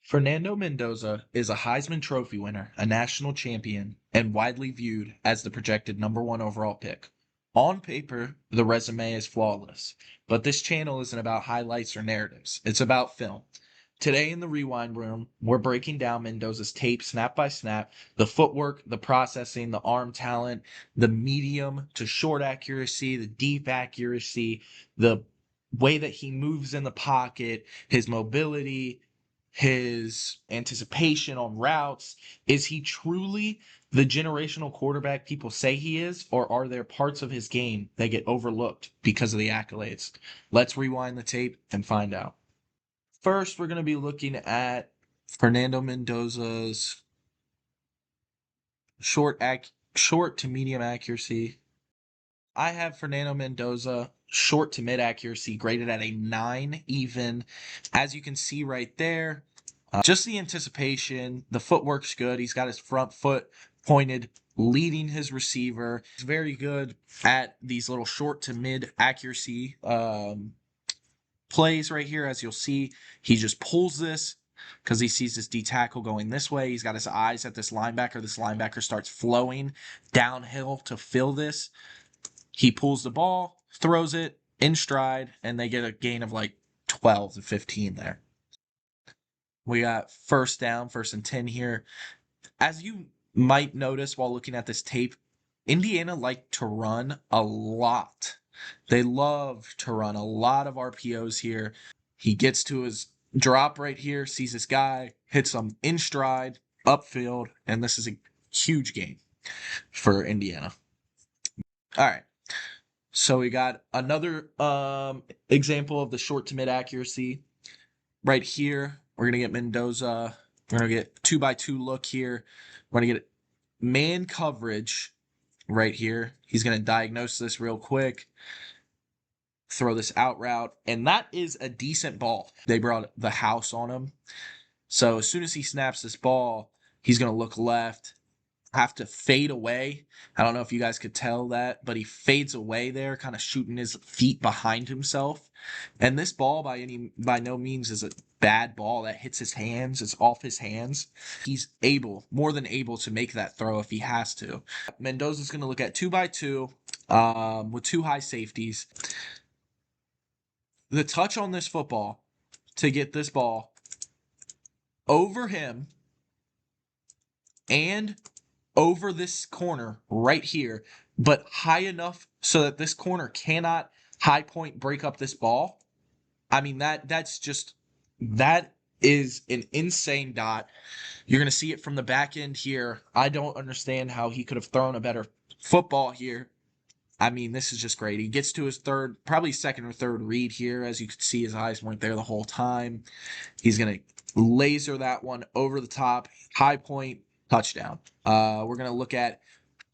Fernando Mendoza is a Heisman Trophy winner, a national champion, and widely viewed as the projected number one overall pick. On paper, the resume is flawless, but this channel isn't about highlights or narratives. It's about film. Today in the Rewind Room, we're breaking down Mendoza's tape snap by snap, the footwork, the processing, the arm talent, the medium to short accuracy, the deep accuracy, the way that he moves in the pocket, his mobility, his anticipation on routes. Is he truly the generational quarterback people say he is, or are there parts of his game that get overlooked because of the accolades? Let's rewind the tape and find out. First, we're going to be looking at Fernando Mendoza's short to medium accuracy. I have Fernando Mendoza short to mid accuracy graded at a 9 even. As you can see right there, just the anticipation, the footwork's good. He's got his front foot pointed, leading his receiver. He's very good at these little short to mid accuracy plays right here. As you'll see, he just pulls this because he sees this D tackle going this way. He's got his eyes at this linebacker. This linebacker starts flowing downhill to fill this. He pulls the ball, throws it in stride, and they get a gain of like 12 to 15 there. We got first down, 1st and 10 here. As you might notice while looking at this tape, Indiana liked to run a lot. They love to run a lot of RPOs here. He gets to his drop right here, sees this guy, hits him in stride, upfield, and this is a huge gain for Indiana. All right. So we got another example of the short to mid accuracy right here. We're going to get Mendoza. We're going to get 2x2 look here. We're going to get man coverage right here. He's going to diagnose this real quick. Throw this out route. And that is a decent ball. They brought the house on him. So as soon as he snaps this ball, he's going to look left, have to fade away. I don't know if you guys could tell that, but he fades away there, kind of shooting his feet behind himself. And this ball by no means is a bad ball that hits his hands. It's off his hands. He's more than able to make that throw if he has to. Mendoza's going to look at 2x2 with 2 high safeties. The touch on this football to get this ball over him and over this corner right here, but high enough so that this corner cannot high point break up this ball. I mean, that is an insane dot. You're going to see it from the back end here. I don't understand how he could have thrown a better football here. I mean, this is just great. He gets to his probably second or third read here. As you can see, his eyes weren't there the whole time. He's going to laser that one over the top, high point, touchdown. We're going to look at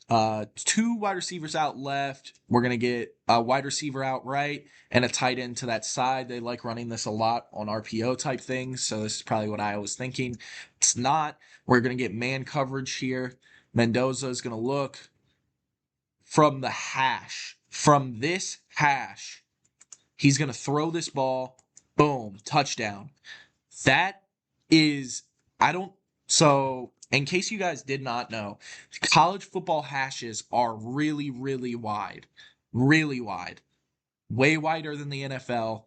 2 wide receivers out left. We're going to get a wide receiver out right and a tight end to that side. They like running this a lot on RPO type things, so this is probably what I was thinking. It's not. We're going to get man coverage here. Mendoza is going to look from the hash. From this hash, he's going to throw this ball. Boom, touchdown. That is, so in case you guys did not know, college football hashes are really, really wide. Really wide. Way wider than the NFL.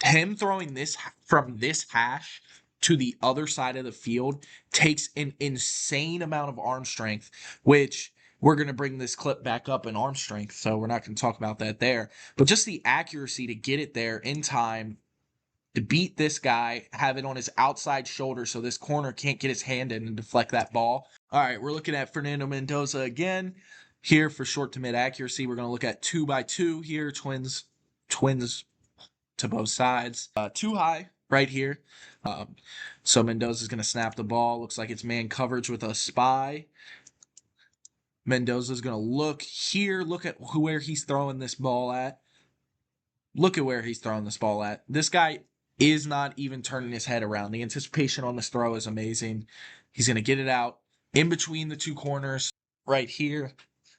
Him throwing this from this hash to the other side of the field takes an insane amount of arm strength, which we're going to bring this clip back up in arm strength, so we're not going to talk about that there. But just the accuracy to get it there in time to beat this guy, have it on his outside shoulder so this corner can't get his hand in and deflect that ball. All right, we're looking at Fernando Mendoza again. Here for short to mid accuracy, we're going to look at 2x2 here, twins to both sides. Too high right here. So Mendoza's going to snap the ball. Looks like it's man coverage with a spy. Mendoza's going to look here. Look at where he's throwing this ball at. Look at where he's throwing this ball at. This guy is not even turning his head around. The anticipation on this throw is amazing. He's going to get it out in between the 2 corners right here.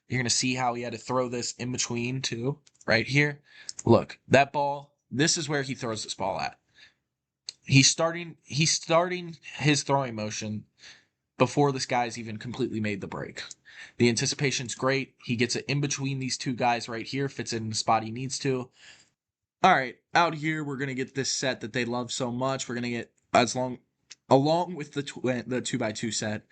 You're going to see how he had to throw this in between too, right here. Look, that ball, this is where he throws this ball at. He's starting his throwing motion before this guy's even completely made the break. The anticipation's great. He gets it in between these two guys right here, fits it in the spot he needs to. All right, out here we're gonna get this set that they love so much. We're gonna get along with the 2x2 set.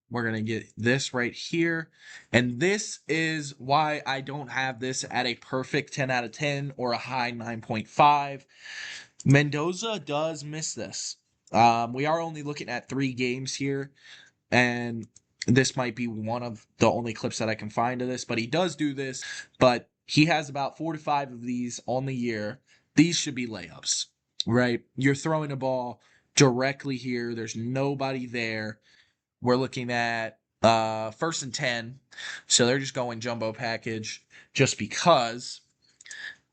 We're gonna get this right here, and this is why I don't have this at a perfect 10 out of 10 or a high 9.5. Mendoza does miss this. We are only looking at 3 games here, and this might be one of the only clips that I can find of this, but he does do this. But he has about 4 to 5 of these on the year. These should be layups, right? You're throwing a ball directly here. There's nobody there. We're looking at 1st and 10. So they're just going jumbo package just because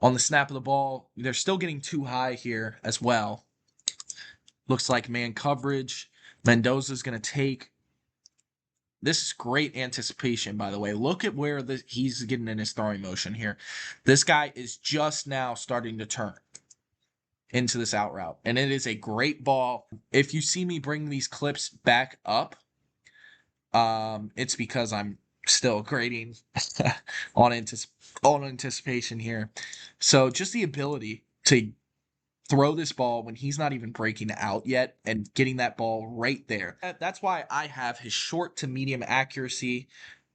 on the snap of the ball, they're still getting too high here as well. Looks like man coverage. Mendoza's going to take. This is great anticipation, by the way. Look at where he's getting in his throwing motion here. This guy is just now starting to turn into this out route, and it is a great ball. If you see me bring these clips back up, it's because I'm still grading on anticipation here. So just the ability to throw this ball when he's not even breaking out yet and getting that ball right there. That's why I have his short to medium accuracy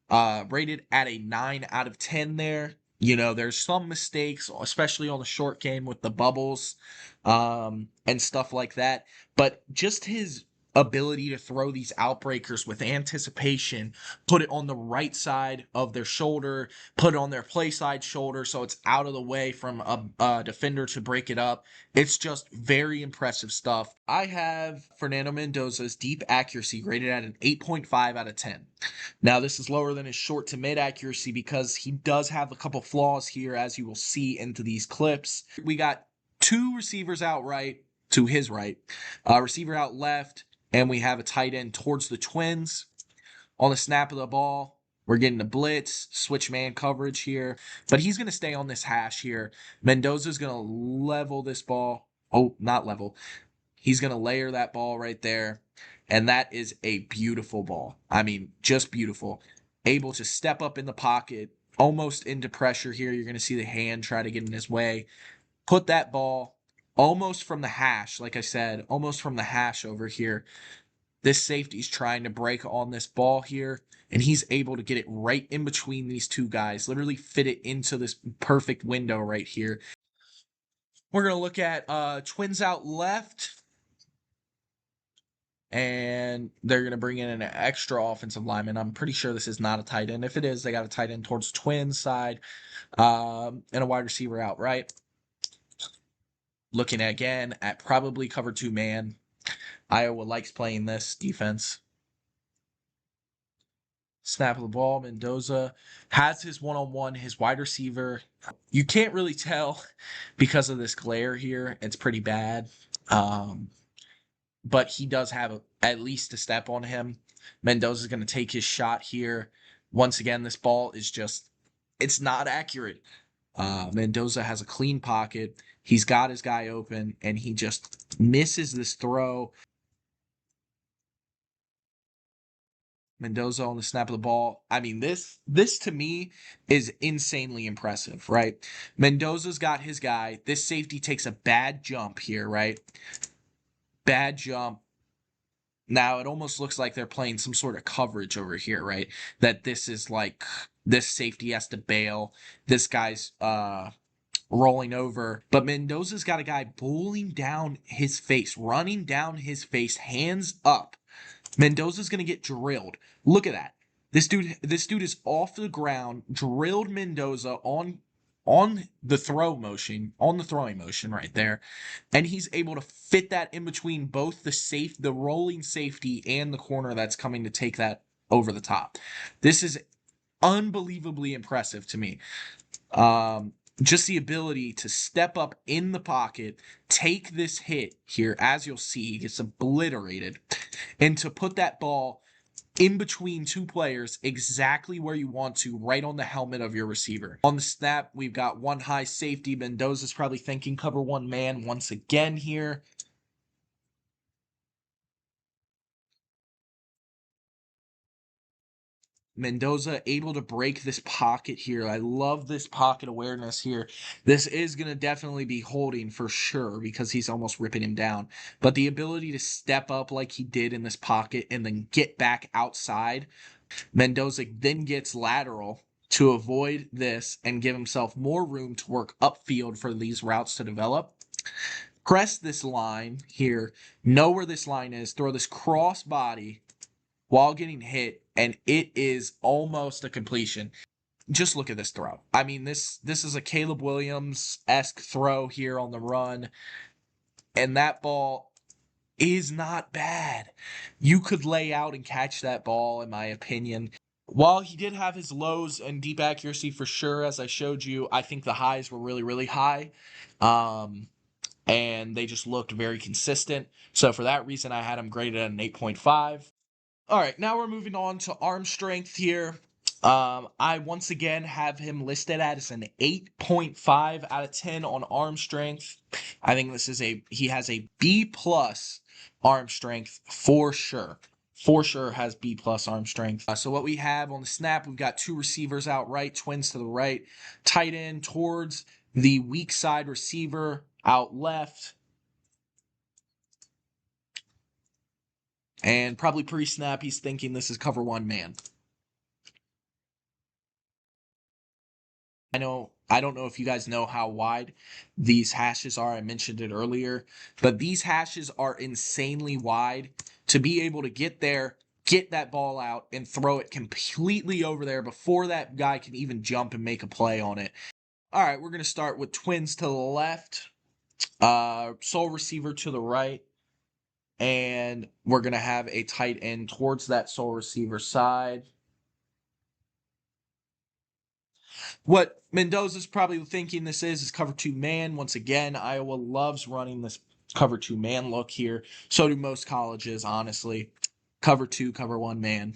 rated at a 9 out of 10 there. You know, there's some mistakes, especially on the short game with the bubbles and stuff like that. But just his ability to throw these outbreakers with anticipation, put it on the right side of their shoulder, put it on their play side shoulder so it's out of the way from a defender to break it up. It's just very impressive stuff. I have Fernando Mendoza's deep accuracy rated at an 8.5 out of 10. Now, this is lower than his short to mid accuracy because he does have a couple flaws here, as you will see into these clips. We got 2 receivers out right to his right, receiver out left, and we have a tight end towards the Twins. On the snap of the ball, we're getting a blitz, switch man coverage here, but he's going to stay on this hash here. Mendoza's going to level this ball. Oh, not level. He's going to layer that ball right there. And that is a beautiful ball. I mean, just beautiful. Able to step up in the pocket, almost into pressure here. You're going to see the hand try to get in his way. Put that ball almost from the hash, like I said, almost from the hash over here. This safety's trying to break on this ball here, and he's able to get it right in between these two guys, literally fit it into this perfect window right here. We're going to look at Twins out left. And they're going to bring in an extra offensive lineman. I'm pretty sure this is not a tight end. If it is, they got a tight end towards the Twins side and a wide receiver out right. Looking again at probably cover 2 man. Iowa likes playing this defense. Snap of the ball. Mendoza has his one-on-one, his wide receiver. You can't really tell because of this glare here. It's pretty bad. But he does have at least a step on him. Mendoza's going to take his shot here. Once again, this ball is just, it's not accurate. Mendoza has a clean pocket. He's got his guy open, and he just misses this throw. Mendoza on the snap of the ball. I mean, this to me is insanely impressive, right? Mendoza's got his guy. This safety takes a bad jump here, right? Bad jump. Now it almost looks like they're playing some sort of coverage over here, right? That this is like this safety has to bail. This guy's rolling over. But Mendoza's got a guy bowling down his face, running down his face, hands up. Mendoza's gonna get drilled. Look at that. This dude is off the ground, drilled Mendoza on the throwing motion right there, and he's able to fit that in between both the rolling safety and the corner that's coming to take that over the top. This is unbelievably impressive to me. Just the ability to step up in the pocket, take this hit here, as you'll see, he gets obliterated, and to put that ball in between two players exactly where you want to, right on the helmet of your receiver. On the snap, we've got one high safety. Mendoza's probably thinking cover one man once again here. Mendoza able to break this pocket here. I love this pocket awareness here. This is going to definitely be holding for sure because he's almost ripping him down. But the ability to step up like he did in this pocket and then get back outside, Mendoza then gets lateral to avoid this and give himself more room to work upfield for these routes to develop. Press this line here, know where this line is, throw this cross body while getting hit, and it is almost a completion. Just look at this throw. I mean, this is a Caleb Williams-esque throw here on the run, and that ball is not bad. You could lay out and catch that ball, in my opinion. While he did have his lows and deep accuracy for sure, as I showed you, I think the highs were really, really high. And they just looked very consistent. So for that reason, I had him graded at an 8.5. All right, now we're moving on to arm strength here. I once again have him listed as an 8.5 out of 10 on arm strength. I think he has a B plus arm strength for sure. For sure has B plus arm strength. So what we have on the snap, we've got two receivers out right, twins to the right, tight end towards the weak side receiver out left. And probably pre-snap, he's thinking this is cover one man. I don't know if you guys know how wide these hashes are. I mentioned it earlier, but these hashes are insanely wide to be able to get there, get that ball out, and throw it completely over there before that guy can even jump and make a play on it. All right, we're going to start with twins to the left, sole receiver to the right, and we're going to have a tight end towards that sole receiver side. What Mendoza's probably thinking this is cover two man. Once again, Iowa loves running this cover two man look here. So do most colleges, honestly. Cover two, cover one man.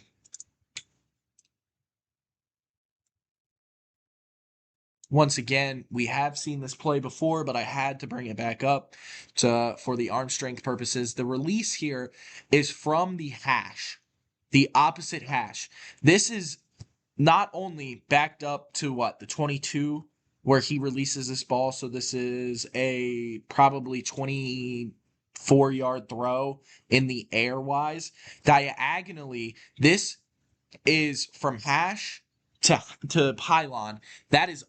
Once again, we have seen this play before, but I had to bring it back up for the arm strength purposes. The release here is from the hash, the opposite hash. This is not only backed up to the 22 where he releases this ball. So this is a probably 24-yard throw in the air wise. Diagonally, this is from hash to pylon. That is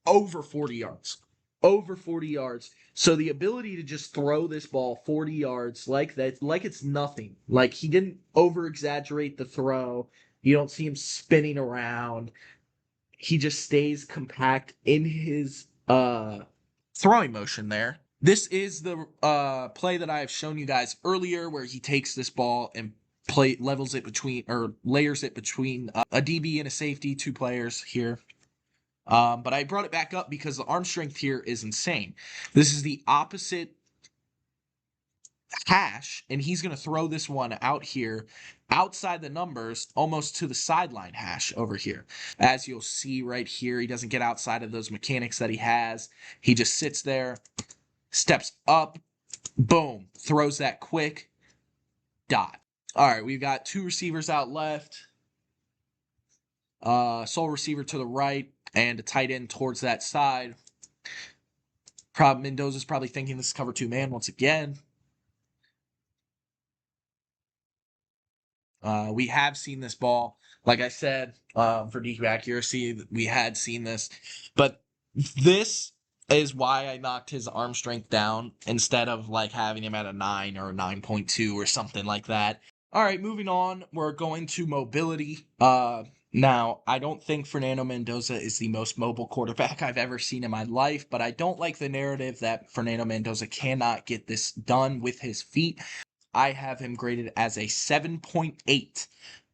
over 40 yards. Over 40 yards. So the ability to just throw this ball 40 yards like that, like it's nothing. Like he didn't over exaggerate the throw. You don't see him spinning around. He just stays compact in his throwing motion there. This is the play that I have shown you guys earlier where he takes this ball and layers it between a DB and a safety, two players here. But I brought it back up because the arm strength here is insane. This is the opposite hash, and he's going to throw this one out here outside the numbers almost to the sideline hash over here. As you'll see right here, he doesn't get outside of those mechanics that he has. He just sits there, steps up, boom, throws that quick dot. All right, we've got two receivers out left, sole receiver to the right, and a tight end towards that side. Mendoza's probably thinking this is cover two man once again. We have seen this ball, like I said, for DQ accuracy, we had seen this, but this is why I knocked his arm strength down instead of like having him at a 9 or a 9.2 or something like that. All right, moving on, we're going to mobility. Now, I don't think Fernando Mendoza is the most mobile quarterback I've ever seen in my life, but I don't like the narrative that Fernando Mendoza cannot get this done with his feet. I have him graded as a 7.8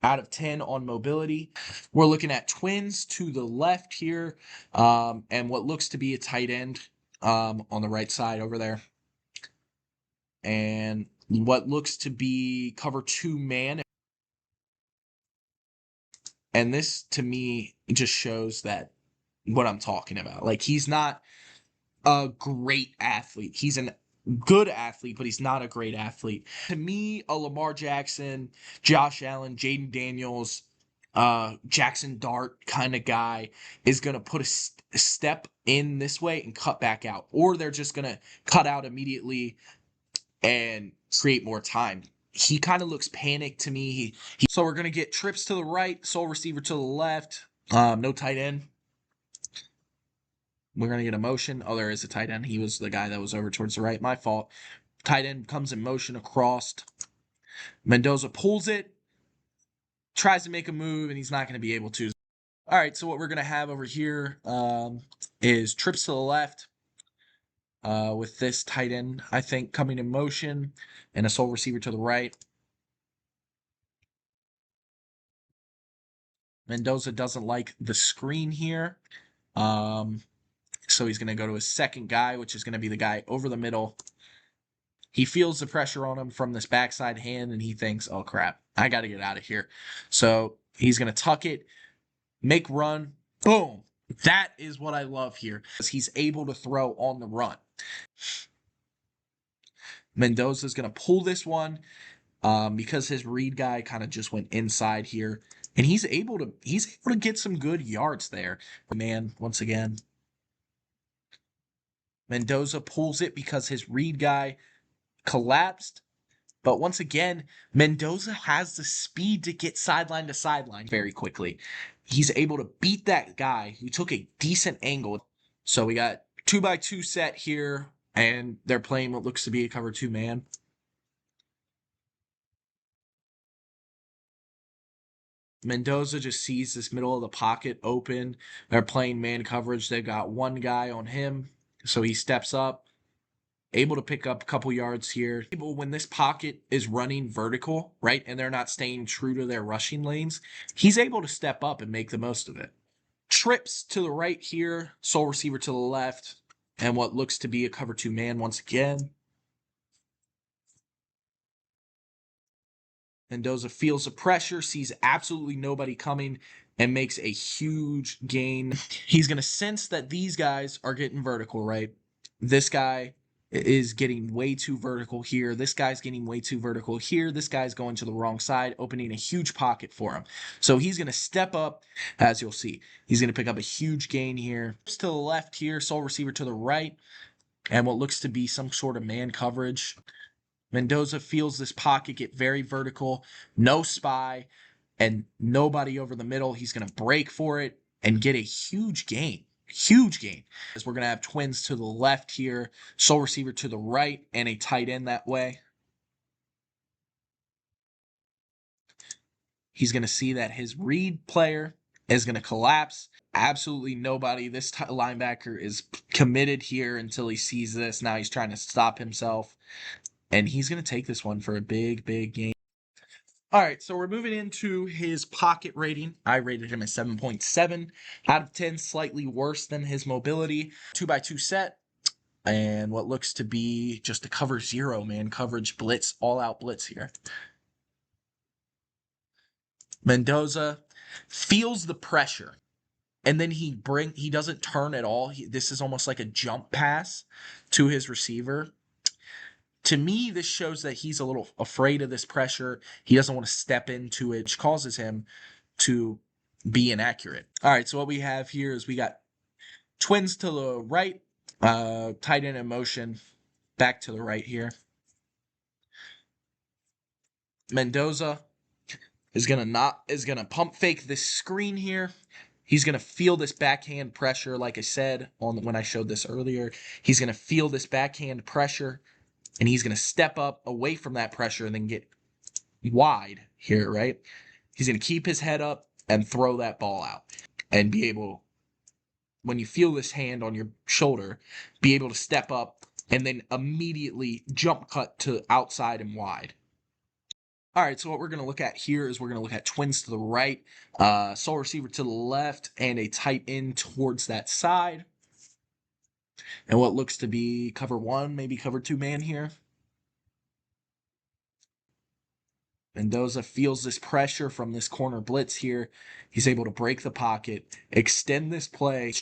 out of 10 on mobility. We're looking at twins to the left here, and what looks to be a tight end on the right side over there. And what looks to be cover two man. And this to me just shows that what I'm talking about. Like he's not a great athlete. He's a good athlete, but he's not a great athlete. To me, a Lamar Jackson, Josh Allen, Jaden Daniels, Jackson Dart kind of guy is going to put a step in this way and cut back out. Or they're just going to cut out immediately and create more time. He kind of looks panicked to me. So we're going to get trips to the right, sole receiver to the left, no tight end. We're going to get a motion. Oh, there is a tight end. He was the guy that was over towards the right. My fault. Tight end comes in motion across. Mendoza pulls it, tries to make a move, and he's not going to be able to. All right, so what we're going to have over here is trips to the left with this tight end, I think, coming in motion, and a sole receiver to the right. Mendoza doesn't like the screen here. So he's going to go to his second guy, which is going to be the guy over the middle. He feels the pressure on him from this backside hand, and he thinks, oh, crap, I got to get out of here. So he's going to tuck it, make run, boom. That is what I love here. He's able to throw on the run. Mendoza's going to pull this one because his read guy kind of just went inside here. And he's able to get some good yards there. Man, once again, Mendoza pulls it because his read guy collapsed. But once again, Mendoza has the speed to get sideline to sideline very quickly. He's able to beat that guy who took a decent angle. So we got 2x2 set here, and they're playing what looks to be a cover 2 man. Mendoza just sees this middle of the pocket open. They're playing man coverage. They've got one guy on him, so he steps up, able to pick up a couple yards here. When this pocket is running vertical, right, and they're not staying true to their rushing lanes, he's able to step up and make the most of it. Trips to the right here, sole receiver to the left, and what looks to be a cover 2 man once again. Mendoza feels the pressure, sees absolutely nobody coming, and makes a huge gain. He's going to sense that these guys are getting vertical, right? This guy is getting way too vertical here. This guy's getting way too vertical here. This guy's going to the wrong side, opening a huge pocket for him. So he's going to step up, as you'll see. He's going to pick up a huge gain here. To the left here, sole receiver to the right, and what looks to be some sort of man coverage. Mendoza feels this pocket get very vertical, no spy, and nobody over the middle. He's going to break for it and get a huge gain. Huge gain. As we're going to have twins to the left here, sole receiver to the right, and a tight end that way. He's going to see that his read player is going to collapse. Absolutely nobody. This linebacker is committed here until he sees this. Now he's trying to stop himself. And he's going to take this one for a big, big game. All right, so we're moving into his pocket rating. I rated him at 7.7 out of 10, slightly worse than his mobility. 2x2 set, and what looks to be just a cover 0, man. Coverage blitz, all-out blitz here. Mendoza feels the pressure, and then he doesn't turn at all. This is almost like a jump pass to his receiver. To me, this shows that he's a little afraid of this pressure. He doesn't want to step into it, which causes him to be inaccurate. All right, so what we have here is we got twins to the right, tight end in motion, back to the right here. Mendoza is gonna pump fake this screen here. He's gonna feel this backhand pressure, like I said when I showed this earlier. He's gonna feel this backhand pressure. And he's going to step up away from that pressure and then get wide here, right? He's going to keep his head up and throw that ball out and be able, when you feel this hand on your shoulder, be able to step up and then immediately jump cut to outside and wide. All right, so what we're going to look at here is we're going to look at twins to the right, sole receiver to the left, and a tight end towards that side. And what looks to be cover 1, maybe cover 2 man here. Mendoza feels this pressure from this corner blitz here. He's able to break the pocket, extend this play,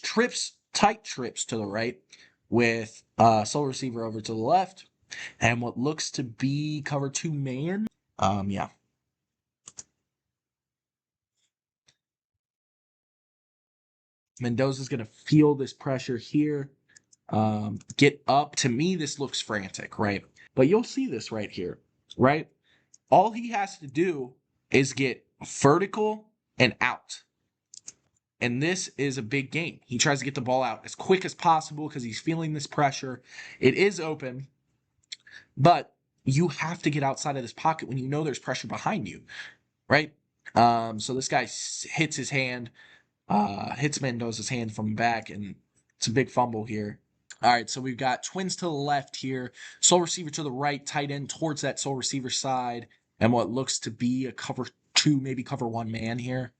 tight trips to the right with sole receiver over to the left, and what looks to be cover two man. Yeah. Mendoza's going to feel this pressure here. Get up. To me, this looks frantic, right? But you'll see this right here, right? All he has to do is get vertical and out. And this is a big game. He tries to get the ball out as quick as possible because he's feeling this pressure. It is open, but you have to get outside of this pocket when you know there's pressure behind you, right? So this guy hits his hand, hits Mendoza's hand from back, and it's a big fumble here. All right, so we've got twins to the left here, sole receiver to the right, tight end towards that sole receiver side, and what looks to be a cover two, maybe cover one man here.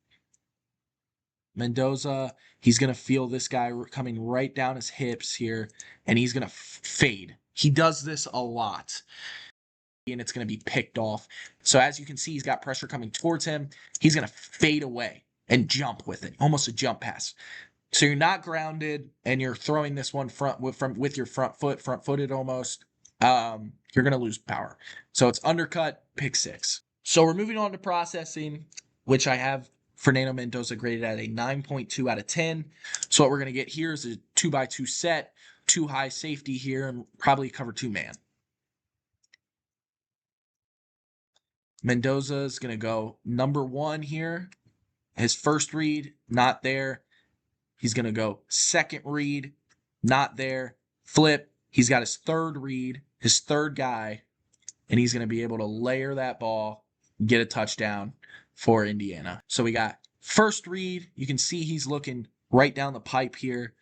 Mendoza, he's going to feel this guy coming right down his hips here, and he's going to fade. He does this a lot, and it's going to be picked off. So as you can see, he's got pressure coming towards him. He's going to fade away and jump with it, almost a jump pass. So you're not grounded, and you're throwing this one with your front-footed almost. You're going to lose power. So it's undercut, pick six. So we're moving on to processing, which I have Fernando Mendoza graded at a 9.2 out of 10. So what we're going to get here is a 2x2 set, two high safety here, and probably cover two man. Mendoza is going to go number one here. His first read, not there. He's going to go second read, not there. Flip. He's got his third read, his third guy, and he's going to be able to layer that ball, get a touchdown for Indiana. So we got first read. You can see he's looking right down the pipe here.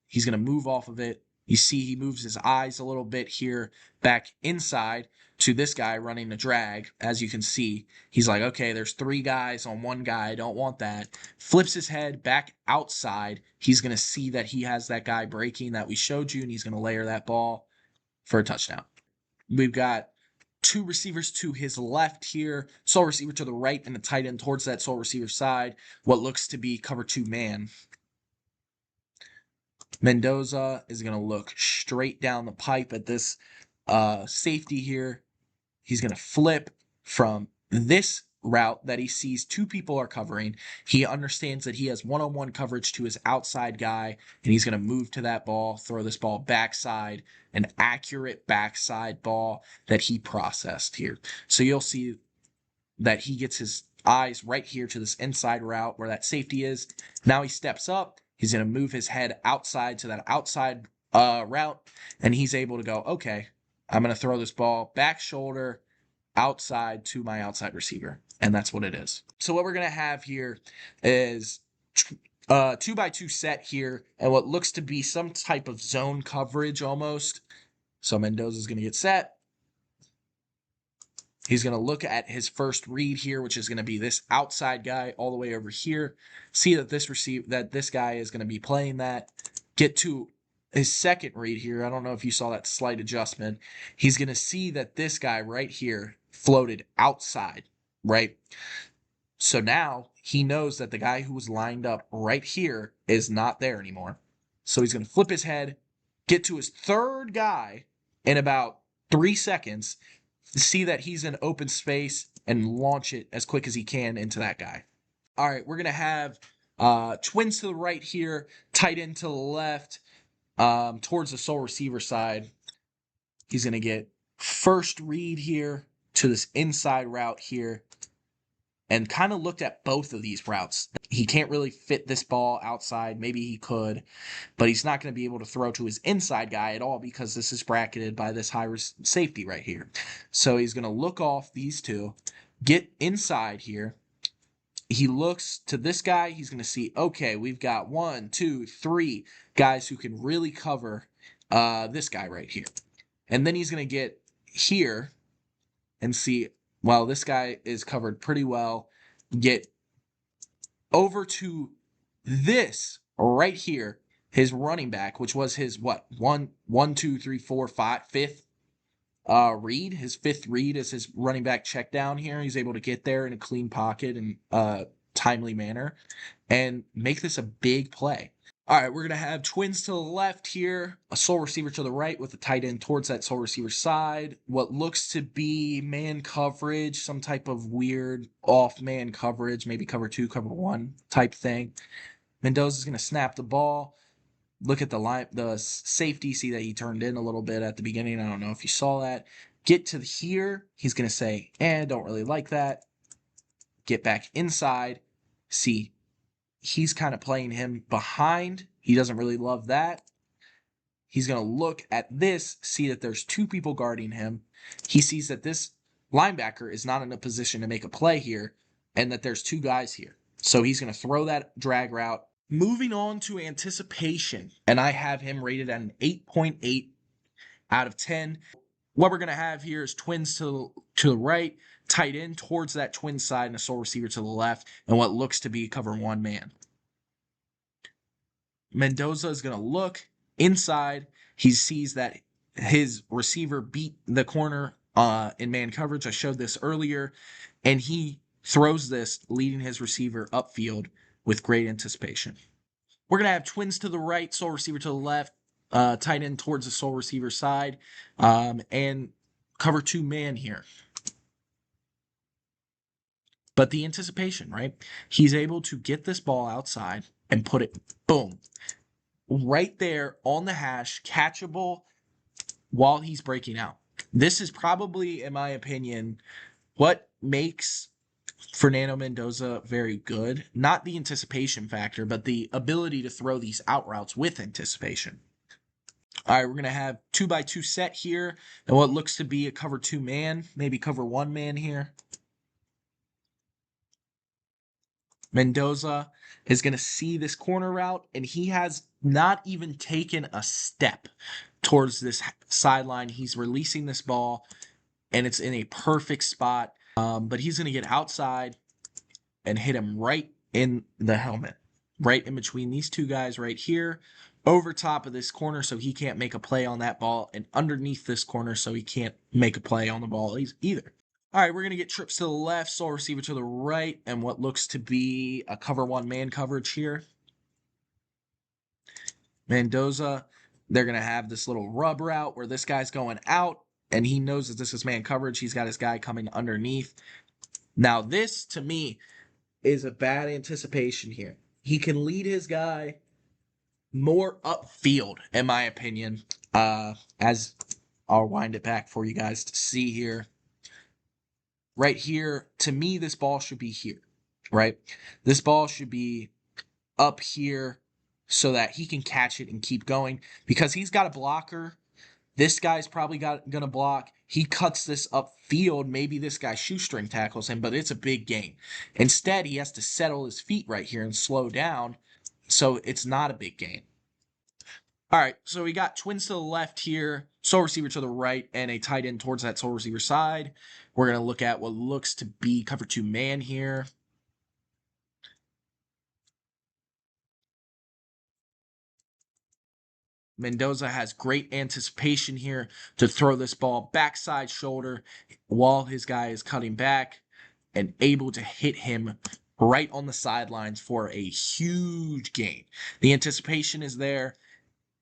He's going to move off of it. You see he moves his eyes a little bit here back inside to this guy running the drag. As you can see, he's like, okay, there's three guys on one guy. I don't want that. Flips his head back outside. He's going to see that he has that guy breaking that we showed you, and he's going to layer that ball for a touchdown. We've got two receivers to his left here, sole receiver to the right, and a tight end towards that sole receiver side, what looks to be cover two man. Mendoza is going to look straight down the pipe at this safety here. He's going to flip from this route that he sees two people are covering. He understands that he has one-on-one coverage to his outside guy, and he's going to move to that ball, throw this ball backside, an accurate backside ball that he processed here. So you'll see that he gets his eyes right here to this inside route where that safety is. Now he steps up. He's going to move his head outside to that outside route, and he's able to go, okay, I'm going to throw this ball back shoulder outside to my outside receiver, and that's what it is. So what we're going to have here is 2x2 set here, and what looks to be some type of zone coverage almost. So Mendoza's going to get set. He's going to look at his first read here, which is going to be this outside guy all the way over here. See that this guy is going to be playing that. Get to his second read here. I don't know if you saw that slight adjustment. He's going to see that this guy right here floated outside, right? So now he knows that the guy who was lined up right here is not there anymore. So he's going to flip his head, get to his third guy in about 3 seconds, see that he's in open space, and launch it as quick as he can into that guy. All right, we're going to have twins to the right here, tight end to the left, towards the sole receiver side. He's going to get first read here to this inside route here, and kind of looked at both of these routes. He can't really fit this ball outside. Maybe he could, but he's not going to be able to throw to his inside guy at all because this is bracketed by this high safety right here. So he's going to look off these two, get inside here. He looks to this guy. He's going to see, okay, we've got 1, 2, 3 guys who can really cover this guy right here. And then he's going to get here and see, well, this guy is covered pretty well. Get over to this right here, his running back, which was his what? 1, 2, 3, 4, 5, fifth read, his fifth read as his running back check down here. He's able to get there in a clean pocket and timely manner and make this a big play. All right, we're going to have twins to the left here, a sole receiver to the right with a tight end towards that sole receiver side. What looks to be man coverage, some type of weird off man coverage, maybe cover 2, cover 1 type thing. Mendoza's going to snap the ball. Look at the safety, see that he turned in a little bit at the beginning. I don't know if you saw that. Get to here. He's going to say, don't really like that. Get back inside. See, he's kind of playing him behind. He doesn't really love that. He's going to look at this, see that there's 2 people guarding him. He sees that this linebacker is not in a position to make a play here and that there's 2 guys here. So he's going to throw that drag route. Moving on to anticipation, and I have him rated at an 8.8 out of 10. What we're going to have here is twins to the right, tight end towards that twin side, and a sole receiver to the left, and what looks to be cover 1 man. Mendoza is going to look inside. He sees that his receiver beat the corner in man coverage. I showed this earlier, and he throws this, leading his receiver upfield with great anticipation. We're going to have twins to the right, sole receiver to the left, tight end towards the sole receiver side, and cover 2 man here. But the anticipation, right? He's able to get this ball outside and put it, boom, right there on the hash, catchable while he's breaking out. This is probably, in my opinion, what makes Fernando Mendoza very good. Not the anticipation factor, but the ability to throw these out routes with anticipation. All right, we're going to have 2x2 set here, and what looks to be a cover 2 man, maybe cover 1 man here. Mendoza is going to see this corner route, and he has not even taken a step towards this sideline. He's releasing this ball, and it's in a perfect spot. But he's going to get outside and hit him right in the helmet, right in between these 2 guys right here, over top of this corner so he can't make a play on that ball, and underneath this corner so he can't make a play on the ball either. All right, we're going to get trips to the left, sole receiver to the right, and what looks to be a cover 1 man coverage here. Mendoza, they're going to have this little rub route where this guy's going out, and he knows that this is man coverage. He's got his guy coming underneath. Now, this, to me, is a bad anticipation here. He can lead his guy more upfield, in my opinion, as I'll wind it back for you guys to see here. Right here, to me, this ball should be here, right? This ball should be up here so that he can catch it and keep going because he's got a blocker. This guy's probably going to block. He cuts this upfield. Maybe this guy shoestring tackles him, but it's a big gain. Instead, he has to settle his feet right here and slow down, so it's not a big gain. All right, so we got twins to the left here, sole receiver to the right, and a tight end towards that sole receiver side. We're going to look at what looks to be cover 2 man here. Mendoza has great anticipation here to throw this ball backside shoulder while his guy is cutting back and able to hit him right on the sidelines for a huge gain. The anticipation is there.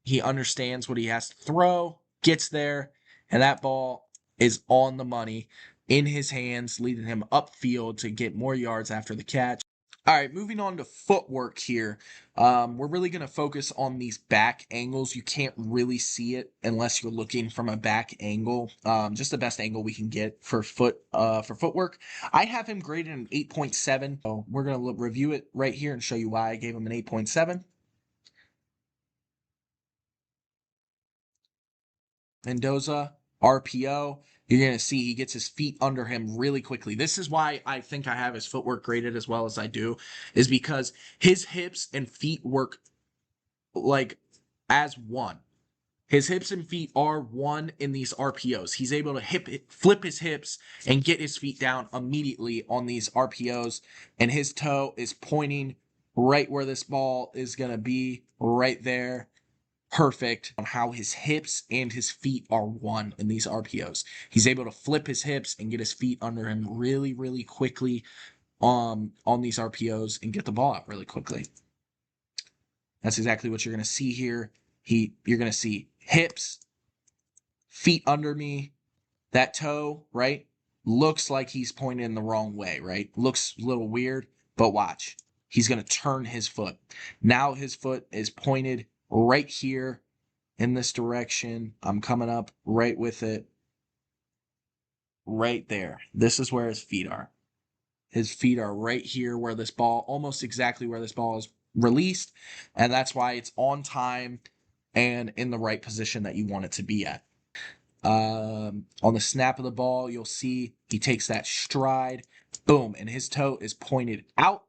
He understands what he has to throw, gets there, and that ball is on the money in his hands, leading him upfield to get more yards after the catch. All right, moving on to footwork here. We're really going to focus on these back angles. You can't really see it unless you're looking from a back angle. Just the best angle we can get for footwork. I have him graded an 8.7. So we're going to review it right here and show you why I gave him an 8.7. Mendoza, RPO. You're going to see he gets his feet under him really quickly. This is why I think I have his footwork graded as well as I do, is because his hips and feet work like as one. His hips and feet are one in these RPOs. He's able to flip his hips and get his feet down immediately on these RPOs, and his toe is pointing right where this ball is going to be, right there. perfect on how his hips and his feet are one in these RPOs. He's able to flip his hips and get his feet under him really, really quickly on these RPOs and get the ball out really quickly. That's exactly what you're going to see here. You're going to see hips, feet under me, that toe, right? Looks like he's pointed in the wrong way, right? Looks a little weird, but watch. He's going to turn his foot. Now his foot is pointed right here in this direction. I'm coming up right with it. Right there. This is where his feet are. His feet are right here where this ball, almost exactly where this ball is released. And that's why it's on time and in the right position that you want it to be at. On the snap of the ball, you'll see he takes that stride, boom, and his toe is pointed out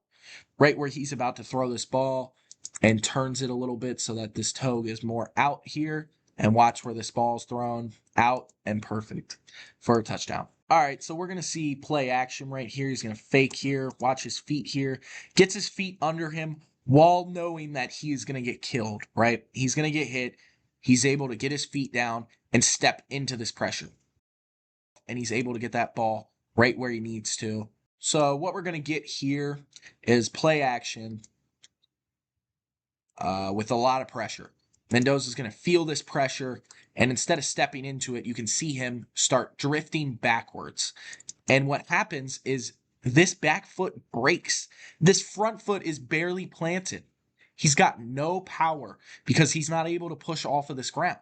right where he's about to throw this ball and turns it a little bit so that this toe is more out here. And watch where this ball is thrown out and perfect for a touchdown. All right, so we're going to see play action right here. He's going to fake here, watch his feet here, gets his feet under him while knowing that he is going to get killed, right? He's going to get hit. He's able to get his feet down and step into this pressure. And he's able to get that ball right where he needs to. So what we're going to get here is play action with a lot of pressure. Mendoza's going to feel this pressure, and instead of stepping into it, you can see him start drifting backwards. And what happens is this back foot breaks. This front foot is barely planted. He's got no power because he's not able to push off of this ground,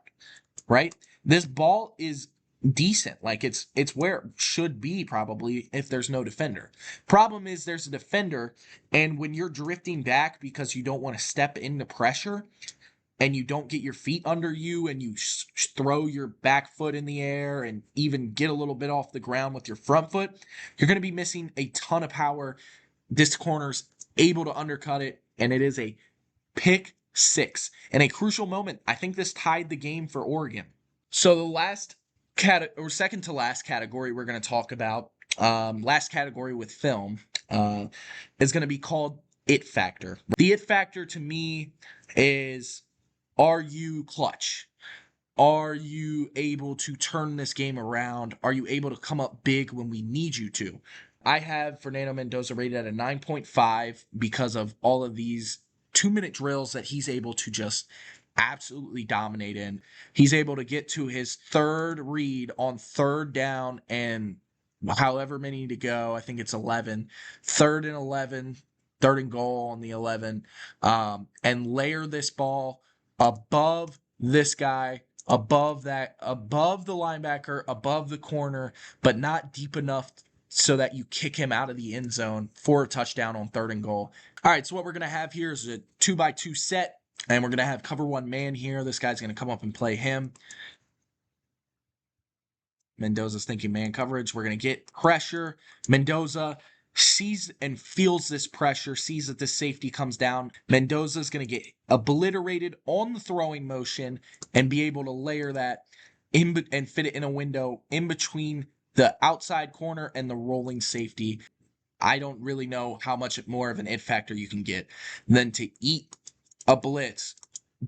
right? This ball is decent. Like it's where it should be probably if there's no defender. Problem is there's a defender, and when you're drifting back because you don't want to step into pressure and you don't get your feet under you and you throw your back foot in the air and even get a little bit off the ground with your front foot, you're going to be missing a ton of power. This corner's able to undercut it, and it is a pick six. In a crucial moment, I think this tied the game for Oregon. So the last second to last category we're going to talk about, last category with film, is going to be called it factor. The it factor to me is, are you clutch? Are you able to turn this game around? Are you able to come up big when we need you to? I have Fernando Mendoza rated at a 9.5 because of all of these 2-minute drills that he's able to just absolutely dominate in. He's able to get to his third read on third down and however many to go. I think it's 11. Third and 11, third and goal on the 11, and layer this ball above this guy, above that, above the linebacker, above the corner, but not deep enough so that you kick him out of the end zone for a touchdown on third and goal. All right, so what we're going to have here is a 2x2 set, and we're going to have cover one man here. This guy's going to come up and play him. Mendoza's thinking man coverage. We're going to get pressure. Mendoza sees and feels this pressure, sees that this safety comes down. Mendoza's going to get obliterated on the throwing motion and be able to layer that and fit it in a window in between the outside corner and the rolling safety. I don't really know how much more of an it factor you can get than to eat a blitz,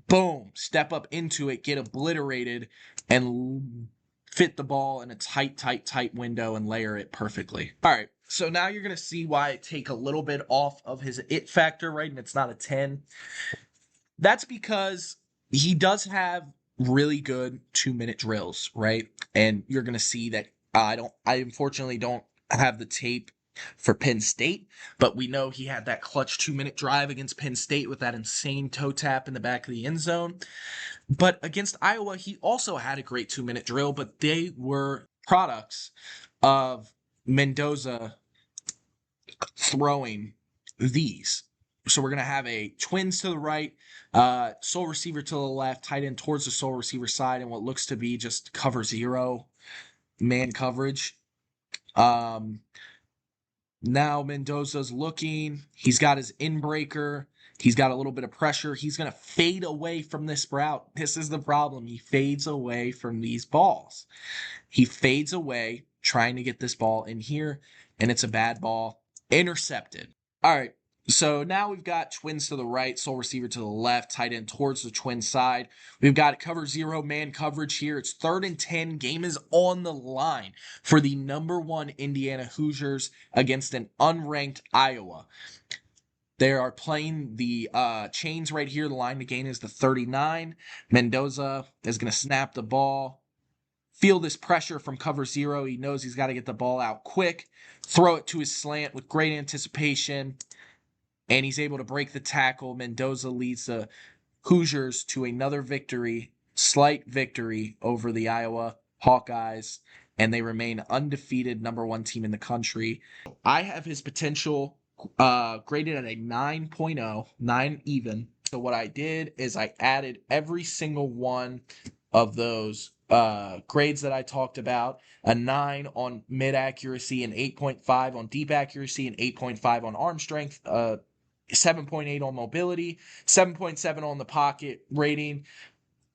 boom, step up into it, get obliterated, and fit the ball in a tight window and layer it perfectly. All right, so now you're going to see why I take a little bit off of his it factor, right? And it's not a 10. That's because he does have really good 2-minute drills, right? And you're going to see that I unfortunately don't have the tape for Penn State, but we know he had that clutch 2-minute drive against Penn State with that insane toe tap in the back of the end zone. But against Iowa, he also had a great 2-minute drill, but they were products of Mendoza throwing these. So we're going to have a twins to the right, sole receiver to the left, tight end towards the sole receiver side, and what looks to be just cover zero man coverage. Now Mendoza's looking. He's got his in-breaker. He's got a little bit of pressure. He's going to fade away from this route. This is the problem. He fades away from these balls. He fades away trying to get this ball in here, and it's a bad ball. Intercepted. All right. So now we've got twins to the right, sole receiver to the left, tight end towards the twin side. We've got cover 0 man coverage here. It's 3rd and 10. Game is on the line for the number 1 Indiana Hoosiers against an unranked Iowa. They are playing the chains right here. The line to gain is the 39. Mendoza is going to snap the ball. Feel this pressure from cover 0. He knows he's got to get the ball out quick. Throw it to his slant with great anticipation. And he's able to break the tackle. Mendoza leads the Hoosiers to another victory, slight victory over the Iowa Hawkeyes, and they remain undefeated, number 1 team in the country. I have his potential graded at a 9.0, 9 even. So what I did is I added every single one of those grades that I talked about, a 9 on mid accuracy, an 8.5 on deep accuracy, an 8.5 on arm strength, 7.8 on mobility, 7.7 on the pocket rating,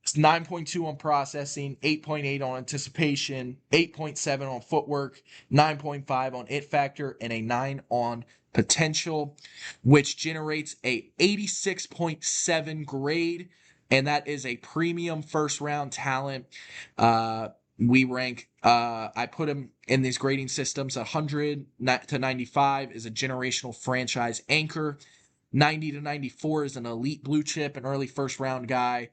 9.2 on processing, 8.8 on anticipation, 8.7 on footwork, 9.5 on it factor, and a 9 on potential, which generates a 86.7 grade, and that is a premium first round talent. We rank, I put him in these grading systems. 100 to 95 is a generational franchise anchor. 90 to 94 is an elite blue chip, an early first round guy.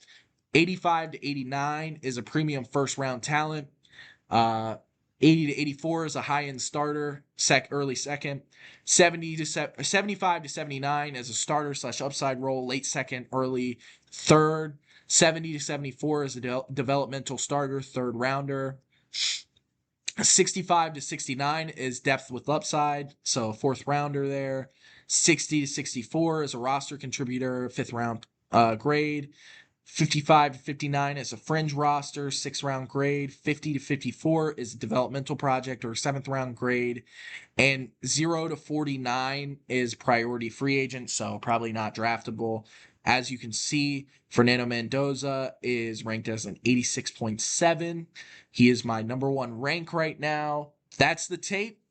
85 to 89 is a premium first round talent. 80 to 84 is a high end starter, early second. 75 to 79 as a starter / upside role, late second, early third. 70 to 74 is a developmental starter, third rounder. 65 to 69 is depth with upside, so 4th rounder there. 60 to 64 is a roster contributor, 5th round grade. 55 to 59 is a fringe roster, 6th round grade. 50 to 54 is a developmental project or 7th round grade. And 0 to 49 is priority free agent, so probably not draftable. As you can see, Fernando Mendoza is ranked as an 86.7. He is my number 1 rank right now. That's the tape.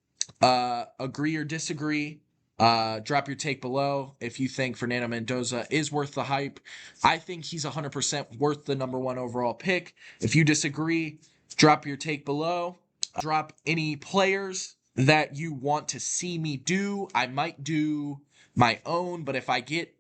Agree or disagree? Drop your take below if you think Fernando Mendoza is worth the hype. I think he's 100% worth the number 1 overall pick. If you disagree, drop your take below. Drop any players that you want to see me do. I might do my own, but if I get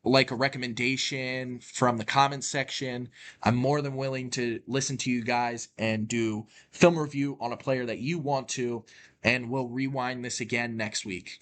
like a recommendation from the comments section, I'm more than willing to listen to you guys and do film review on a player that you want to, and we'll rewind this again next week.